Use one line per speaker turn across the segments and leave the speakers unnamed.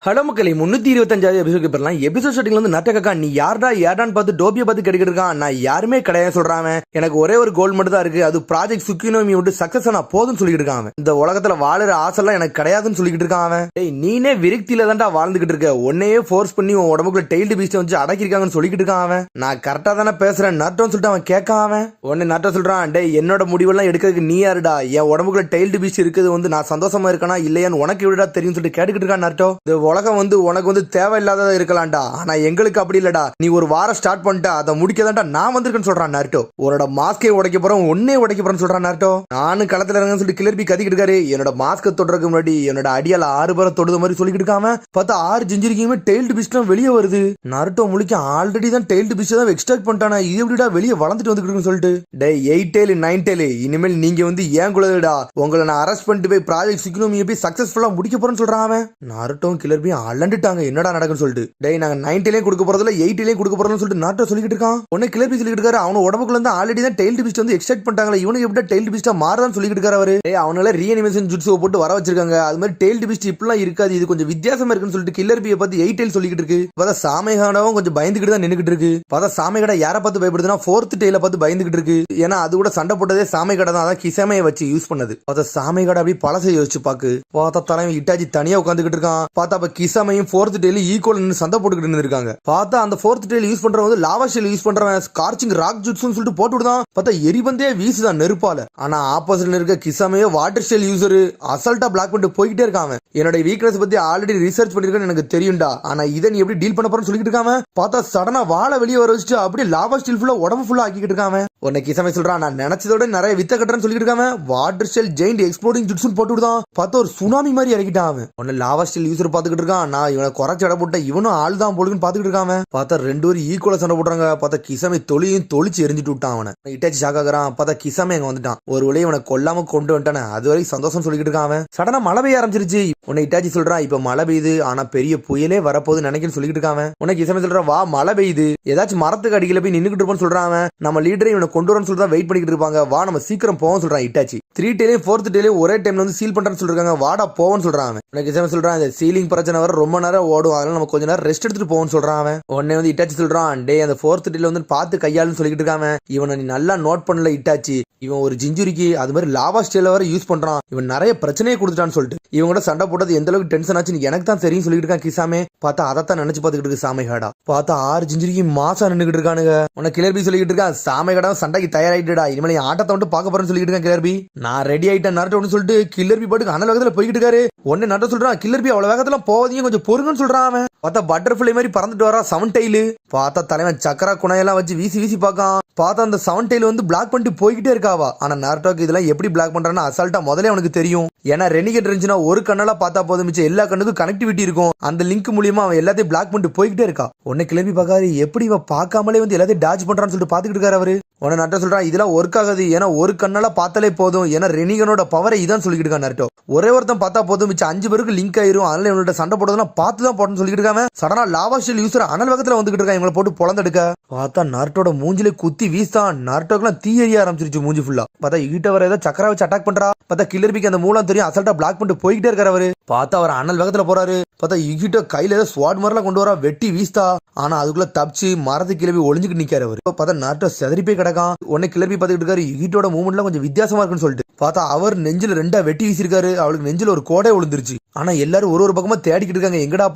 Hello மக்களே 325 episode பெறலாம். Episode ஸ்டார்டிங்ல வந்து நட்டக்கா நீ யாரா ஏடான்னு பார்த்து டோபியை பார்த்து கேட்டுக்கிட்டு இருக்கான். நான் யாருமே கிடையாது சொல்றான். எனக்கு ஒரே ஒரு கோல் மட்டும் தான் இருக்கு, அது ப்ராஜெக்ட் சுக்கினோமி விட்டு சக்சஸ் ஆனா போதும்னு சொல்லிட்டு இருக்கான். இந்த உலகத்துல வாழுற ஆசைலாம் எனக்கு கிடையாதுன்னு சொல்லிட்டு இருக்கான். டேய் நீனே விரக்தியில தான்டா வாழ்ந்துகிட்டு இருக்க, உன்னையே ஃபோர்ஸ் பண்ணி உன் உடம்புக்குள்ள டெய்ல்டு பீஸ்ட் வச்சு அடக்கிருக்காங்கன்னு சொல்லிட்டு இருக்கான். நான் கரெக்டா தானே பேசுறேன் நட்டோன்னு சொல்லிட்டு அவன் கேட்காம உடனே நட்டோ சொல்றான், டேய் என்னோட முடிவெல்லாம் எடுக்கிறதுக்கு நீ யாருடா, என் உடம்புக்குள்ள டெய்ல்டு பீஸ்ட் இருக்குது வந்து நான் சந்தோஷமா இருக்கனா இல்லையான்னு உனக்கு எப்படிடா தெரியும் சொல்லிட்டு கேட்டுக்கிட்டு இருக்கான் நட்டோ. இந்த உலகம் வந்து உனக்கு வந்து தேவையில்லாததா இருக்கலாம்டா, ஆனா எங்களுக்கு அப்படி இல்லடா, நீ ஒரு வாரம் ஸ்டார்ட் பண்ணிட்டா அதை முடிக்கதான்டா நான் வந்திருக்கேன்னு சொல்றான் நாருட்டோ. உன்னோட மாஸ்கே உடைக்க போறோம், ஒன்னே உடைக்க போறேன்னு சொல்றான் நாருட்டோ. நானும் களத்துல இறங்கன்னு சொல்லிட்டு கிளர்பி கத்திக்கிட்டு இருக்காரு. என்னோட மாஸ்க தொடுறதுக்கு முன்னாடி என்னோட அடியால 6 பேரை தொடுத மாதிரி சொல்லிக்கிட்டு இருக்காம பார்த்தா 6 ஜிஞ்சிரிக்குமே டெய்ல்டு பீஸ்ட்லாம் வெளியே வருது. நாருட்டோ முழிக்க ஆல்ரெடி தான் டெய்ல்டு பீஸ்ட் தான் எக்ஸ்ட்ராக்ட் பண்ணிட்டானா, இது எப்படிடா வெளியே வளர்ந்துட்டு வந்துட்டு சொல்லிட்டு டே 8 டெய்ல் 9 டெய்ல் இனிமேல் நீங்க வந்து ஏன் குலடா, உங்களை நான் அரெஸ்ட் பண்ணிட்டு போய் ப்ராஜெக்ட் சிக்கனோமியை போய் சக்சஸ்ஃபுல்லா முடிக்க போறேன்னு சொல்றான். நாருட்டோ கிளர்பியும் அலண்டுட்டாங்க என்னடா நடக்குன்னு சொல்லிட்டு. டேய் நாங்க 90லயும் கொடுக்க போறதுல 80லயும் கொடுக்க போறோம்னு சொல்லிட்டு நாட்டோ சொல்லிட்டு இருக்கான். உடனே கிளர்பி சொல்லிட்டு இருக்காரு, அவன உடம்புக்குள்ள இருந்து ஆல்ரெடி தான் டெய்ல்டு பீஸ்ட் வந்து எக்ஸ்ட்ராக்ட் பண்ணிட்டாங்களே, இவனுக்கு எப்படி டெய்ல்டு பீஸ்டா மாறதான்னு சொல்லிட்டு இருக்காரு அவரு. டேய் அவனால ரீஅனிமேஷன் ஜுட்ஸுவை போட்டு வர வச்சிருக்காங்க, அது மாதிரி டெய்ல்டு பீஸ்ட் இப்பெல்லாம் இருக்காது, இது கொஞ்சம் வித்தியாசமா இருக்குன்னு சொல்லிட்டு கிளர்பியை பார்த்து 8 டெய்ல் சொல்லிட்டு இருக்கு. பார்த்தா சாமைகாடாவும் கொஞ்சம் பயந்துகிட்டு தான் நின்னுகிட்டு இருக்கு. பார்த்தா சாமைகடா யாரை பார்த்து பயப்படுதுன்னா 4th டெய்ல பார்த்து பயந்துகிட்டு இருக்கு. ஏன்னா அது கூட சண்டை போட்டதே சாமைகடா தான், அதான் கிசமையை வச்சு யூஸ் பண்ணது. பார்த்தா சாமைகடா அப்படி பழசை யோசிச்சு பாக்கு. பார்த்தா தலைவன் இட்டாச்சி தனியா உட்காந்துக்கிட்டு இருக்கான். பார்த்தா அப்ப கிசமையும் 4th டெய்ல ஈக்குவல் சண்டை போட்டுக்கிட்டு இருக்காங்க. பார்த்தா அந்த 4th டெய்ல யூஸ் பண்றவங்க லாவா ஷெல் யூஸ் பண்றவன் ஸ்கார்ச்சிங் ராக் ஜுட்ஸ்னு சொல்லிட்டு போட்டு விடுதான். பார்த்தா எரிபந்தே வீசுதான் நெருப்பால. ஆனா ஆப்போசிட்ல இருக்க கிசமையோ வாட்டர் ஷெல் யூசர் அசால்ட்டா பிளாக் பண்ணிட்டு போய்கிட்டே இருக்காங்க. என்னோட வீக்னஸ் பத்தி ஆல்ரெடி ரிசர்ச் பண்ணிருக்கேன்னு எனக்கு தெரியும்டா, ஆனா இதை நீ எப்படி டீல் பண்ண போறன்னு சொல்லிட்டு இருக்காம. பார்த்தா சடனா வாழை வெளியே வர வச்சுட்டு அப்படியே லாவா ஸ்டீல் ஃபுல்லா உடம்பு ஃபுல்லா ஆக்கிட்டு இருக்காங்க. உன்னை கிசமை சொல்றான், நான் நினைச்சதோட நிறைய வித்த கட்டுறேன்னு சொல்லிட்டு இருக்காம. வாட்டர் ஷெல் ஜெயிண்ட் எக்ஸ்ப்ளோடிங் ஜுட்ஸ்னு போட்டு விடுதான். பார்த்தா ஒரு சுனாமி மாதிரி இறக்கிட்டான் அவன். உன்னை லாவா ஸ்டீல் யூசர் பாத்துக்கிட்டு இருக்கான். நான் இவனை குறைச்ச இட போட்ட இவனும் ஆள் தான் போடுன்னு பாத்துக்கிட்டு இருக்காம. பார்த்தா 2 பேரும் ஈக்குவலா சண்டை போடுறாங்க. பார்த்தா கிசமை தொழியும் தொளிச்சு எரிஞ்சிட்டு விட்டான் அவனை. இட்டாச்சி ஷாக்காகிறான். பார்த்தா கிசமை அங்க வந்துட்டான். ஒரு வழியை இவனை கொல்லாம கொண்டு வந்துட்டானே, அது வரைக்கும் சந்தோஷம் சொல்லிட்டு இருக்கான் அவன். சடனா மழை பெய்ய ஆரம்பிச்சிருச்சு. உன்னை இட்டாச்சி சொல்றான், இப்ப மழை பெய்யுது, ஆனா பெரிய புயலே வரப்போகுது நினைக்கிறேன்னு சொல்லிட்டு இருக்கான். உனக்கு கிசமை சொல்றான், வா மழை பெய்யுது, ஏதாச்சும் மரத்துக்கு அடிக்கல போய் நின்னுக்கிட்டு இருப்போம்னு சொல்றான். நம்ம லீடரை இவனை கொண்டு வரன்னு சொல்லிட்டு வெயிட் பண்ணிக்கிட்டு இருப்பாங்க. வா நம்ம சீக்கிரம் போவோம் சொல்றான் இட்டாச்சி. 3 டெய்லையும் 4th டெய்லையும் ஒரே டைம்ல வந்து சீல் பண்றேன்னு சொல்றாங்க. வாடா போவோன்னு சொல்றான். உனக்கு கிசமை சொல்றான், இந்த சீலிங் பிரச்சனை வர ரொம்ப நேரம் ஓடும், அதனால நம்ம கொஞ்ச நேரம் ரெஸ்ட் எடுத்துட்டு போவோம்னு சொல்றான். உடனே வந்து இட்டாச்சி சொல்றான், டே அந்த 4th டேல வந்து பார்த்து கையாளுன்னு சொல்லிட்டு இருக்காம. இவனை நீ நல்லா நோட் பண்ணல இட்டாச்சி, இவன் ஒரு ஜிஞ்சுரிக்கு அது மாதிரி லாவா ஸ்டேல வர யூஸ் பண்றான், இவன் நிறைய பிரச்சனையை கொடுத்துட்டான்னு சொல்லிட்டு இவங்க கூட சண்டை போட்டது எந்த அளவுக்கு டென்ஷன் ஆச்சுன்னு எனக்கு தான் தெரியும் சொல்லிட்டு இருக்கான் கிசாமே. பார்த்தா அதைத்தான் நினைச்சு பார்த்துக்கிட்டு இருக்கு சாமைகாடா. பார்த்தா 6 ஜிஞ்சுரிக்கு மாசா நின்னுகிட்டு இருக்கானுங்க. உனக்கு கிளர்பி சொல்லிட்டு இருக்கான், சாமைகாடா சண்டைக்கு தயாராயிட்டுடா, இனிமேல் ஆட்டத்தை வந்து பார்க்க போறேன்னு சொல்லிட்டு இருக்கான் கிளர்பி. நான் ரெடி ஆயிட்டேன் நரட்டோன்னு சொல்லிட்டு கிளர்பி பாட்டுக்கு அனல் வேகத்துல போய்கிட்டு இருக்காரு. உடனே நட்ட சொல்றான், கிளர்பி அவ்வளவு வேகத்துல போவதையும் கொஞ்சம் பொறுங்கன்னு சொல்றான் அவன். பார்த்தா பட்டர்ஃபிளை மாதிரி பறந்துட்டு வரா 7 டெய்லு. பார்த்தா தலைவன் சக்கரா குணையெல்லாம் வச்சு வீசி வீசி பார்க்கான். பார்த்தா அந்த 7 டெய்ல் வந்து பிளாக் பண்ணிட்டு போய்கிட்டே இருக்காவா. ஆனா நாருட்டோக்கு இதெல்லாம் எப்படி பிளாக் பண்றான்னு அசால்ட்டா முதல்ல அவனுக்கு தெரியும். ஏன்னா ரெனிகேட் இருந்துச்சுன்னா ஒரு கண்ணெல்லாம் பார்த்தா போதும், மிச்சம் எல்லா கண்ணுக்கும் கனெக்டிவிட்டி இருக்கும். அந்த லிங்க் மூலியமா அவன் எல்லாத்தையும் பிளாக் பண்ணிட்டு போய்கிட்டே இருக்கா. உடனே கிளம்பி பார்க்காரு, எப்படி இவன் பார்க்காமலே வந்து எல்லாத்தையும் டாச் பண்றான்னு சொல்லிட்டு பாத்துக்கிட்டு இருக்காரு அவரு. உடனே நட்ட சொல்றான், இதெல்லாம் ஒர்க் ஆகுது, ஏன்னா ஒரு கண்ணெல்லாம் பார்த்தாலே போதும், ஏன்னா ரெனிகனோட பவரை இதான் சொல்லிட்டு இருக்கான் நட்டோ. ஒரே ஒருத்தன் பார்த்தா போதும், மிச்சம் 5 பேருக்கு லிங்க் ஆயிரும், அதனால இவனோட சண்டை போடுறதுலாம் பார்த்து தான் போடணும்னு சொல்லிட்டு இருக்காங்க. சடனா லாவா ஷெல் யூசர் அனல் வேகத்துல வந்துகிட்டு இருக்கான் இவங்களை போட்டு பொழந்தெடுக்க. பார்த்தா நாருட்டோட மூஞ்சிலே குத்தி வீசான். நாருட்டோக்கெல்லாம் தீ எரிய ஆரம்பிச்சிருச்சு மூஞ்சி ஃபுல்லா. பார்த்தா ஈட்ட வர ஏதோ சக்கரா வச்சு அட்டாக் பண்றா. பார்த்தா கிளர்பிக்கு அந்த மூலம் தெரியும், அசால்ட்டா பிளாக் பண்ணிட்டு போய்கிட்டே இருக்காரு அவரு. பார்த்தா அவர் அனல் வேகத்துல போறாரு. பார்த்தா ஈகிட்ட கையில ஏதோ ஸ்வாட் மாதிரிலாம் கொண்டு வரா, வெட்டி வீஸ்தா. ஆனா அதுக்குள்ள தப்பிச்சு மரத்து கிளம்பி ஒளிஞ்சுக்கிட்டு நிக்காரு அவரு. பார்த்தா நாருட்டோ செதறி போய் கிடக்கான். உடனே கிளம்பி பார்த்துக்கிட்டு இருக்காரு, ஈட்டோட மூவ்மெண்ட்லாம் கொஞ்சம் வித்தியாசமா இருக்குன்னு சொல்லிட்டு. பார்த்தா அவர் நெஞ்சில 2 வெட்டி வீசிருக்காரு. அவளுக்கு நெஞ்சில ஒரு கோடை விழுந்துருச்சு. ஆனா எல்லாரும் ஒரு பக்கமா தேடிக்கிட்டு இருக்காங்க, எங்கடா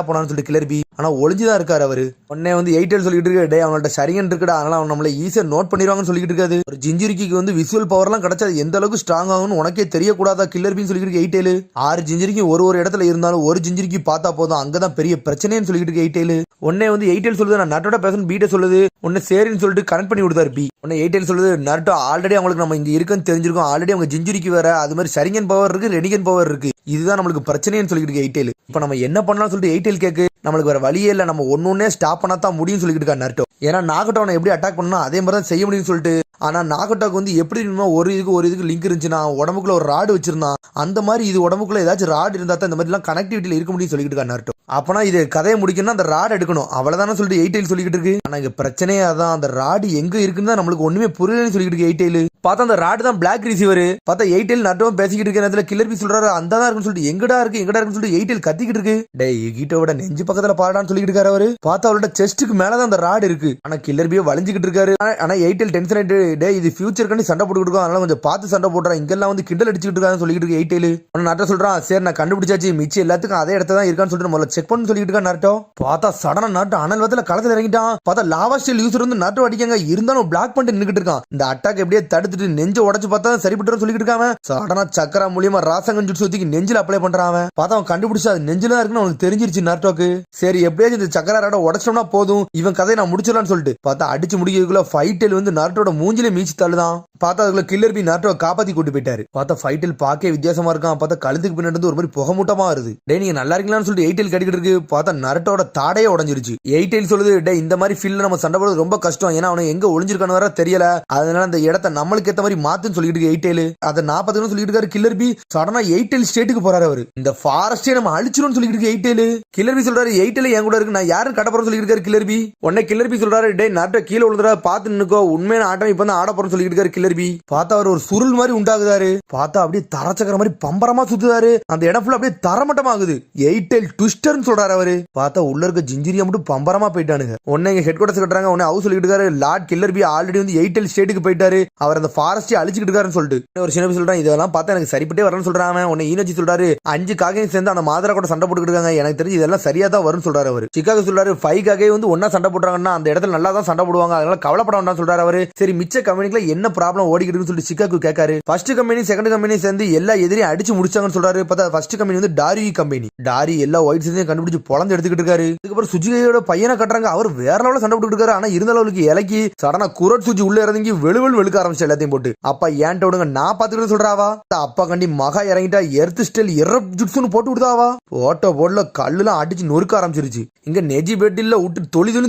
போனான்னு சொல்லிட்டு கிளர்பி. ஆனா ஒளிஞ்சுதான் இருக்காரு அவரு. உடனே வந்து 8 டெய்ல் சொல்லிட்டு இருக்கு, டே அவங்கள்ட்ட சரிங்கன்னு இருக்குடா, அதனால அவன் நம்மள ஈஸியா நோட் பண்ணிடுவாங்கன்னு சொல்லிட்டு இருக்காது. ஒரு ஜிஞ்சிரிக்கு வந்து விசுவல் பவர் எல்லாம் கிடைச்சா எந்த அளவுக்கு ஸ்ட்ராங் ஆகும்னு உனக்கே தெரியக்கூடாதா கிளர்பின்னு சொல்லிட்டு இருக்கு 8 டெய்ல். 6 ஜிஞ்சிரிக்கு ஒரு இடத்துல இருந்தாலும் ஒரு ஜிஞ்சிரிக்கு பார்த்தா போதும், அங்கதான் பெரிய பிரச்சனைன்னு சொல்லிட்டு இருக்கு 8 டெய்ல். உடனே வந்து 8 டெய்ல் சொல்லுது, நான் நட்டோட பேசணும் பீட்ட சொல்லுது. உடனே சரின்னு சொல்லிட்டு கனெக்ட் பண்ணி விடுதாரு பி. உடனே 8 டெய்ல் சொல்லுது, நட்டோ ஆல்ரெடி அவங்களுக்கு நம்ம இங்க இருக்குன்னு தெரிஞ்சிருக்கோம், ஆல்ரெடி அவங்க ஜிஞ்சிரிக்கு வேற அது மாதிரி சரிங்கன் பவர் இருக்கு, ரெனிகன் பவர் இருக்கு, இதுதான் நம்மளுக்கு பிரச்சனைன்னு சொல்லிட்டு இருக்கு 8 டெய்ல். இப்ப நம்ம என்ன பண்ணலாம் சொல்லிட்டு 8 டெய்ல் கேக்கு. நம்மளுக்கு வேற வழியே இல்ல, நம்ம ஒன்னொன்னே ஸ்டாப் பண்ணா தான் முடியும் சொல்லிட்டு இருக்கா நட்டோ. ஏன்னா நாகட்டோனை எப்படி அட்டாக் பண்ணணும் அதே மாதிரி தான் செய்ய முடியும்னு சொல்லிட்டு ஆனா நாகட்டாக்கு வந்து எப்படி ஒரு இதுக்கு லிங்க் இருந்துச்சுன்னா உடம்புக்குள்ள ஒரு ராடு வச்சிருந்தான். அந்த மாதிரி இது உடம்புக்குள்ள ஏதாச்சும் ராடு இருந்தா தான் இந்த மாதிரி எல்லாம் கனெக்டிவிட்டியில இருக்க முடியும் சொல்லிட்டு இருக்கா நருட்டோ. அப்பனா இது கதையை முடிக்கணும்னா அந்த ராடு எடுக்கணும் அவ்வளவுதானே சொல்லிட்டு எயிட் சொல்லிட்டு இருக்கு. ஆனா இங்க பிரச்சனையே அதான், அந்த ராடு எங்க இருக்குன்னு நம்மளுக்கு ஒண்ணுமே புரியலன்னு சொல்லிட்டு இருக்கு எயிட். பார்த்தா அந்த ராடு தான் பிளாக் ரிசீவர். பார்த்தா எயிட் நருட்டோவும் பேசிக்கிட்டு இருக்க நேரத்துல கில்லர் பி சொல்றாரு அந்த தான் இருக்குன்னு சொல்லிட்டு எங்கடா இருக்குன்னு சொல்லிட்டு எயிட் கத்திக்கிட்டு இருக்கு. டேய் கீட்டோட நெஞ்சு பக்கத்துல பாடான்னு சொல்லிட்டு இருக்காரு அவரு. பார்த்தா அவரோட செஸ்ட்டுக்கு மேலதான் அந்த ராடு இருக்கு. ஆனா கில்லர் பியே வளைஞ்சிக்கிட்டு இருக்காரு. ஆனா எயிட் டென்ஷன் ஆயிட்டு டே இது ஃபியூச்சர் கண்டி சண்டை போட்டுக்கிட்டு இருக்கோம், அதனால கொஞ்சம் பார்த்து சண்டை போடுறான், இங்கெல்லாம் வந்து கிண்டல் அடிச்சுக்கிட்டு இருக்கான்னு சொல்லிட்டு இருக்கு எயிட். ஆனா நருட்டோ சொல்றான் சரி நான் கண்டுபிடிச்சாச்சு, மிச்சம் எல்லாத்துக்கும் அதே இடத்துல தான் இருக்கான்னு சொல்லிட்டு முதல்ல செக் பண்ணு சொல்லிட்டு இருக்கா நருட்டோ. பார்த்தா சடனா நருட்டோ அனல் வத்துல களத்துல இறங்கிட்டான். பார்த்தா லாவா ஸ்டைல் யூசர் வந்து நருட்டோ அடிக்காங்க, இருந்தாலும் பிளாக் பண்ணிட்டு நின்னுட்டு இருக்கான். இந்த அட்டாக் எப்படியே தடுத்துட்டு நெஞ்ச உடைச்சு பார்த்தா சரிபட்டு சொல்லிட்டு இருக்காங்க. சடனா சக்கரா மூலியமா ராசங்கன் ஜுட்சு ஊத்தி நெஞ்சில அப்ளை பண்றான். பார்த்தா அவன் கண்டுபிடிச்சா அது நெஞ்சில தான் இருக்குன்னு அவனுக்கு தெரிஞ்சிருச்சு நருட்டோக்கு. சரி எப்படியாச்சும் இந்த சக்கரா ராட உடைச்சோம்னா போதும், இவன் கதையை நான் முடிச்சிடலாம்னு சொல்லிட்டு பார்த்தா அடிச்சு முடிக்கிறதுக்குள்ள ஃபைட்டல் வந்து நருட்டோட மூஞ்சில மீச்சு தள்ளுதான். பார்த்தா அதுக்குள்ள கில்லர் பி நருட்டோ காப்பாத்தி கூட்டு போயிட்டாரு. பார்த்தா ஃபைட்டல் பாக்கே வித்தியாசமா இருக்கான். பார்த்தா கழுத்துக்கு பின்னாடி இருந்து ஒரு மாதிரி புகமூட்டமா வருது. டே நீங்க நல்லா இருக்கீங்களான்னு சொல்லிட்டு எயிட் கட்டிக்கிட்டு இருக்கு. பார்த்தா நருட்டோட தாடையே உடஞ்சிருச்சு. எயிட் சொல்லுது டே இந்த மாதிரி ஃபீல்ட்ல நம்ம சண்டை போடுறது ரொம்ப கஷ்டம், ஏன்னா அவனை எங்க ஒளிஞ்சிருக்கான்னு வர தெரியல, அதனால அந்த இடத்த நம்மளுக்கு ஏத்த மாதிரி மாத்துன்னு சொல்லிட்டு இருக்கு எயிட். அதை 40 சொல்லிட்டு இருக்காரு கில்லர் பி. சடனா எயிட் ஸ்டேட்டுக்கு போறாரு அவரு. இந்த ஃபாரஸ்டே நம்ம அழிச்சிரும் சொல்லிட்டு இருக்கு எயிட். கில்லர் பி சொல்றாரு எயிட் என் கூட இருக்கு, நான் யாரும் கட்ட போறேன்னு சொல்லிட்டு இருக்காரு கில்லர் பி. உடனே கில்லர் பி சொல்றாரு டே நருட்டோ கீழே விழுந்துறா பார்த்து நின்னுக்கோ, உண்மையான ஆட்டம் இப்ப தான் ஆட போறேன்னு சொல்லிட்டு இருக்காரு கில்லர் பி. பார்த்தா அவர் ஒரு சுருள் மாதிரி உண்டாகுதாரு. பார்த்தா அப்படியே தரச்சக்கர மாதிரி பம்பரமா சுத்துதாரு. அந்த இடம் ஃபுல்லா அப்படியே தரமட்டமாகுது. எயிட் ட்விஸ்டர்னு சொல்றாரு அவரு. பார்த்தா உள்ள இருக்க ஜிஞ்சிரியா மட்டும் பம்பரமா போயிட்டானுங்க. உடனே இங்க ஹெட் குவார்டர்ஸ் கட்டுறாங்க. உடனே அவர் சொல்லிட்டு இருக்காரு லார்ட் கில்லர் பி ஆல்ரெடி வந்து எயிட் ஸ்டேட்டுக்கு போயிட்டாரு, அவர் அந்த ஃபாரஸ்டே அழிச்சுக்கிட்டு இருக்காருன்னு சொல்லிட்டு ஒரு சின்ன சொல்றான். இதெல்லாம் பார்த்தா எனக்கு சரிப்பட்டே வரணும்னு சொல்றாங்க. உடனே ஈனோச்சி சொல்றாரு 5 காகையும் சேர்ந்து அந்த மாதரா கூட சண்டை போட்டுக்கிட்டு இருக்காங்க, எனக்கு தெரிஞ்சு இதெல்லாம் சரியா தான் வரும்னு சொல்றாரு அவரு. சிக்காகோ சொல்றாரு 5 காகை வந்து ஒன்னா சண்டை போடுறாங்கன்னா அந்த இடத்துல நல்லா தான் சண்டை போடுவாங்க, அதனால கவலைப்பட வேண்டாம் சொல்றாரு அவரு. சரி மிச்ச கம்பெனிக்குள்ள என்ன ப்ராப்ளம் ஓடிக்கிட்டு சொல்லிட்டு சிக்காகோ கேட்காரு. ஃபர்ஸ்ட் கம்பெனி செகண்ட் கம்பெனி சேர்ந்து எல்லா எதிரையும் அடிச்சு முடிச்சாங்கன்னு சொல்றாரு. பார்த்தா ஃபர்ஸ்ட் கம்பெனி வந்து டாரி கம்பெனி. டாரி எல்லா ஒயிட் சேர்ந்து கண்டுபிடிச்சு பொழந்து எடுத்துக்கிட்டு இருக்காரு. அதுக்கப்புறம் சுஜிகையோட பையனை கட்டுறாங்க, அவர் வேற லெவலில் சண்டை போட்டுக்கிட்டு இருக்காரு. ஆனா இருந்த அளவுக்கு இலக்கி சடனா குரட் சுஜி உள்ள இறங்கி வெளுக்க ஆரம்பிச்சு எல்லாத்தையும் போட்டு. அப்பா ஏன்ட்ட விடுங்க நான் பாத்துக்கிட்டு சொல்றாவா. அப்பா கண்டி மகா இறங்கிட்டா எர்த் ஸ்டைல் எரப் ஜுட்ஸ்னு போட்டு விடுதாவா. போட்ட போடல கல்லுலாம் அடிச்சு நொறுக்க ஆரம்பிச்சிருச்சு. இங்க நெஜி பெட்டில விட்டு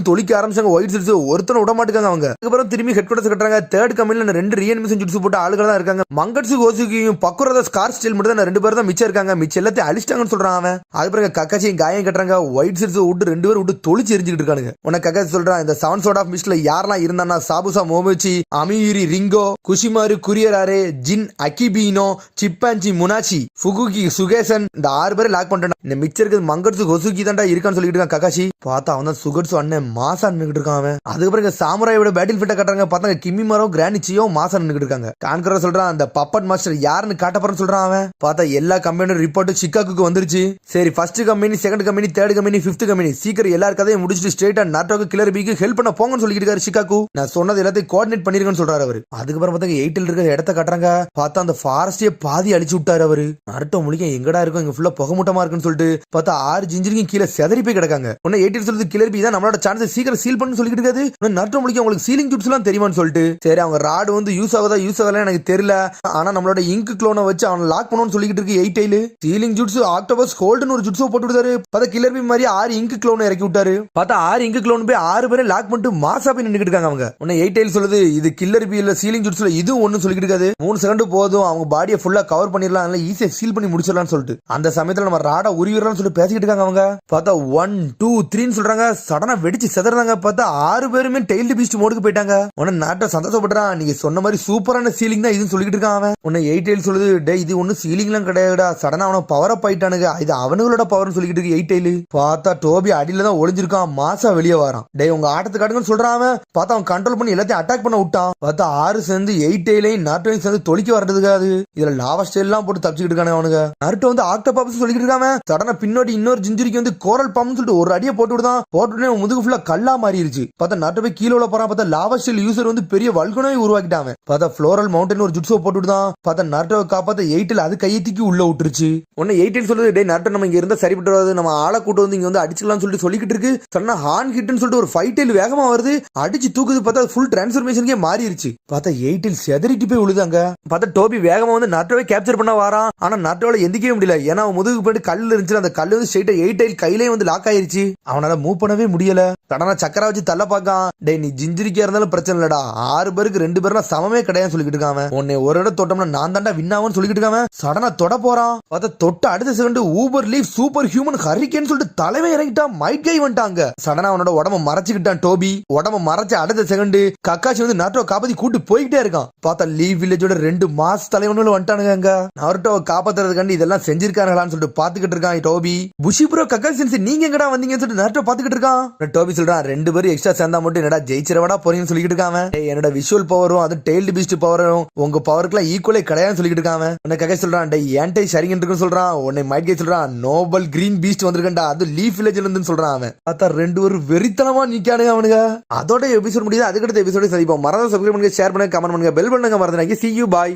தொளிக்க ஆரம்பிச்சாங்க ஒயிட் சில்ஸ். ஒருத்தனை விட மாட்டாங்க அவங்க. அதுக்கப்புறம் திரும்பி ஹெட் குவார்டர்ஸ் கட்டுறாங்க. தேர்ட் கம்பெனில 2 ரீஅனிமேஷன் ஜுட்ஸ் போட்டு ஆளுகள் தான் இருக்காங்க. மங்கட்சு கோசுகியும் பக்குரத ஸ்கார் ஸ்டைல் மட்டும் தான் 2 பேர் தான் மிச்சம் இருக்காங்க, மிச்சம் எல்லாத்தையும் அழிச்சிட்டாங்கன்னு சொல்றான் அவன். அதுக்கப்புறம் கக்காச்சியும் காயம் கட்டுறாங்க. ஒயிட் சில்ஸ் விட்டு 2 பேரும் விட்டு தொளிச்சு எரிஞ்சுக்கிட்டு இருக்காங்க. உன கக்காச்சி சொல்றான் இந்த 7 சோர்ட் ஆஃப் மிஸ்ட்ல யாரெல்லாம் இருந்தான்னா சாபுசா மோமோச்சி, அமியூரி ரிங்கோ, குஷிமாரு குரியராரே, ஜின் அகிபீனோ, சிப்பாஞ்சி முனாச்சி, ஃபுகுகி சுகேசன், இந்த 6 பேரை லாக் பண்ணிட்டான். இந்த மிச்சம் இருக்கிறது மங்கட்சு கொசுகி தான்டா இருக்கான்னு சொல்லிட்டு இருக்கான் கக்காஷி. பார்த்தா அவன் தான் சுகட்சு அண்ணன் மாசா நின்னுட்டு இருக்கான் அவன். அதுக்கப்புறம் சாமுராயோட பேட்டில் ஃபிட்ட கட்டுறாங்க. பார்த்தா கிம்மி மரம் கிரானிச்சியோ மாசா நின்னுட்டு இருக்காங்க. கான்கரா சொல்றான் அந்த பப்பட் மாஸ்டர் யாருன்னு காட்ட போறேன்னு சொல்றான் அவன். பார்த்தா எல்லா கம்பெனியோட ரிப்போர்ட்டும் சிக்காகோக்கு வந்துருச்சு. சரி first company second company third company fifth company சீக்கிரம் எல்லா கதையும் முடிச்சுட்டு ஸ்ட்ரெயிட்டா நருட்டோக்கு கில்லர் பிக்கு ஹெல்ப் பண்ண போங்கன்னு சொல்லிட்டு இருக்காரு சிக்காகோ. நான் சொன்னது எல்லாத்தையும் கோஆர்டினேட் பண்ணிருக்கேன்னு சொல்றாரு அவரு. அதுக்கப்புறம் பார்த்தா எயிட்டில் இருக்கிற இடத்த கட்டுறாங்க. பார்த்தா அந்த ஃபாரஸ்டே பாதி அழிச்சு விட்டாரு அவரு. நருட்டோ முழிக்க எங்கடா இருக்கும், இங்க ஃபுல்லா புகமூட்டமா இருக்குன்னு சொல்லிட்டு பார்த்தா 6 ஜிஞ்சரிக்கும் கீழே செதறி போய் கிடக்காங்க. உடனே எயிட்டில் சொல்றது கில்லர் பி தான் நம்மளோட சான்ஸ் சீக்கிரம் சீல் பண்ணு சொல்லிட்டு இருக்காது. நருட்டோ முழிக்க உங்களுக்கு சீலிங் ஜுட்ஸ் எல்லாம் தெரியுமான்னு சொல்லிட்டு சரி அவங்க ராடு வந்து யூஸ் ஆகல எனக்கு தெரியல, ஆனா நம்மளோட இங்க் க்ளோனை வச்சு அவனை லாக் பண்ணணும்னு சொல்லிட்டு இருக்கு எயிட்டில். சீலிங் ஜுட்ஸ் ஆக்டோபஸ் ஹோல்டுன்னு ஒரு ஜுட்ஸோ போட்டு விட்டாரு. பார்த்தா கில்லர் பி மாதிரி 6 இங்க் க்ளோனை இறக்கி விட்டாரு. பார்த்தா 6 இங்க் க்ளோன் போய் 6 பேரை லாக் பண்ணிட்டு மாசா போய் நின்னுட்டு இருக்காங்க அவங்க. உடனே எயிட்டில் சொல்லுது இது கில்லர் பி இல்ல சீலிங் ஜுட்ஸ்ல இதுவும் ஒன்னு சொல்லிட்டு இருக்காது. 3 செகண்ட் போதும் அவங்க பாடியை ஃபுல்லா கவர் பண்ணிடலாம், அதனால ஈஸியா சீல் பண்ணி முடிச்சிடலாம்னு சொல்லிட்டு அந்த சமயத்துல நம்ம ராடா உருவிடலாம்னு சொல்லிட்டு பேசிக்கிட்டு இருக்காங்க அவங்க. பார்த்தா 1 2 3 சொல்றாங்க. சடனா வெடிச்சு செதறாங்க. பார்த்தா 6 பேருமே டெய்ல்டு பீஸ்ட் மோடுக்கு போயிட்டாங்க. உடனே நாட்டை சந்தோஷப்படுறான், நீங்க சொன்ன மாதிரி சூப்பரான சீலிங் தான் இதுன்னு சொல்லிட்டு இருக்கான் அவன். உடனே எயிட்டில் சொல்லுது டே இது ஒன்னும் சீலிங் எல்லாம் கிடையாதுடா, சடனா அவன பவர் அப் ஆயிட்டானுங்க, இது அவனுங்களோட பவர்னு சொல்லிட்டு இருக்கு எயிட்டில். பார்த்தா டோபி அடியில தான் ஒளிஞ்சிருக்கான், மாசா வெளியே வரான். டே உங்க ஆட்டத்தை காட்டுங்கன்னு சொல்றான் அவன். பார்த்தா அவன் கண்ட்ரோல் பண்ணி எல்லாத்தையும் அட்டாக் பண்ண விட்டான். பார்த்தா 6 சேர்ந்து எயிட்டையும் நருட்டோவையும் சேர்ந்து தொலைக்க வர்றதுக்காது. இதுல லாவா ஸ்டைல் எல்லாம் போட்டு தப்பிச்சுக்கிட்டு இருக்கானே அவனுங்க. நருட்டோ வந்து ஆக்டோபஸ் சொல்லிட்டு இருக்காம. சடனா பின்னாடி இன்னொரு ஜிஞ்சரிக்கு வந்து கோரல் பாம்னு சொல்லிட்டு ஒரு அடியை போட்டு விடுதான். போட்டு முதுகு ஃபுல்லா கல்லா மாறிடுச்சு. பார்த்தா நருட்டோ போய் கீழே உள்ள போறான். பார்த்தா லாவா ஸ்டைல் யூசர் வந்து பெரிய வல்கனோவை உருவாக்கிட்டான். பார்த்தா ஃப்ளோரல் மவுண்டன் ஒரு ஜுட்ஸோ போட்டு விடுதான். பார்த்தா நருட்டோவை காப்பாத்த எயிட்டில் அது கையத்திக்கு உள்ள விட்டுருச்சு. உடனே எயிட்டில் சொல்லுது டே நருட்டோ நம்ம இங்க இருந்தா சரிப்பட்டு வராது, நம்ம ஆளை கூட்டு வந்து இங்க வந்து அடிச்சுக்கலாம்னு சொல்லிட்டு சொல்லிக்கிட்டு இருக்கு. சொன்னா ஹான் ஹிட்னு சொல்லிட்டு ஒரு ஃபைட்டில் வேகமா வருது, அடிச்சு தூக்குது. பார்த்தா ஃபுல் டிரான்ஸ்ஃபர்மேஷனுக்கே மாறிடுச்சு. பார்த்தா எயிட்டில் செதறிட்டு போய் விழுதாங்க. பார்த்தா டோபி வேகமா வந்து நருட்டோவை கேப்சர் பண்ண வாரான். ஆனா நருட்டோவால எந்திக்கவே முடியல, ஏன்னா அவன் முதுகு போயிட்டு கல்லு இருந்துச்சு. அந்த கல்லு வந்து ஸ்ட்ரைட்டா எயிட்டில் கையிலே வந்து லாக் ஆயிருச்சு. அவனால மூவ் பண்ணவே முடியல. சடனா சக்கரா வச்சு தள்ள பாக்கான். டே நீ ஜிஞ்சிரிக்கா இருந்தாலும் பிரச்சனை இல்லடா, 6 பேருக்கு 2 பேர்லாம் சமமே கிடையாது சொல்லிட்டு இருக்காங்க. உன்னை ஒரு இடம் தொட்டோம்னா நான் தாண்டா வின்னாவும் சொல்லிட்டு இருக்காங்க. சடனா தொட போறான். அத தொட்ட அடுத்த second Uber leaf super human hurricane சொல்லிட்டு தலைமை இறங்கிட்டா. மைட் கை வந்துட்டாங்க. சடனா அவனோட உடம்ப மறைச்சுக்கிட்டான் டோபி. உடம்ப மறைச்ச அடுத்த செகண்ட் கக்காஷி வந்து நாருட்டோவை காப்பாத்தி கூட்டு போய்கிட்டே இருக்கான். பார்த்தா லீவ் வில்லேஜோட 2 மாஸ் தலைவனும் வந்துட்டானுங்க. நாருட்டோவை காப்பாத்துறதுக்காண்டி இதெல்லாம் செஞ்சிருக்காங்களான்னு சொல்லிட்டு பாத்துக்கிட்டு இருக்கான் டோபி. புஷி ப்ரோ கக்காஷி சென்சி நீங்க எங்கடா வந்தீங்கன்னு சொல்லிட்டு நாருட்டோ பாத்துக்கிட்டு இருக்கான். டோபி சொல்றான் 2 பேரும் எக்ஸ்ட்ரா சேர்ந்தா மட்டும் என்னடா ஜெயிச்சிரவடா போறீங்கன்னு சொல்லிட்டு இருக்காங்க. என்னோட விஷுவல் பவரும் அது டெய்ல்டு பீஸ்ட் பவரும் உங்க பவருக்குலாம் ஈக்குவலே கிடையாதுன்னு சொல்லிட்டு இருக்காங்க. உன்னை கக்காஷி சொல்றான் டேய் ஏன்டை ஷரிங்கன் இருக்குன்னு சொல்றான். உன்னை மைட் கை சொல்றான் நோபல் கிரீன் பீஸ்ட் வந்திருக்கா அது லீஃப் வில்லேஜ்ல இருந்து சொல்றான். அவன் பார்த்தா 2 பேரும் வெறித்தனமா நிக்கானுங்க அவனுங்க. அதோட எபிசோட் முடியுது. அதுக்கடுத்த எபிசோட சந்திப்போம். மறக்காம சப்ஸ்கிரைப் பண்ணுங்க, ஷேர் பண்ணுங்க, கமெண்ட் பண்ணுங்க, பெல் பண்ணுங்க. மறந்துடாதீங்க. See you bye.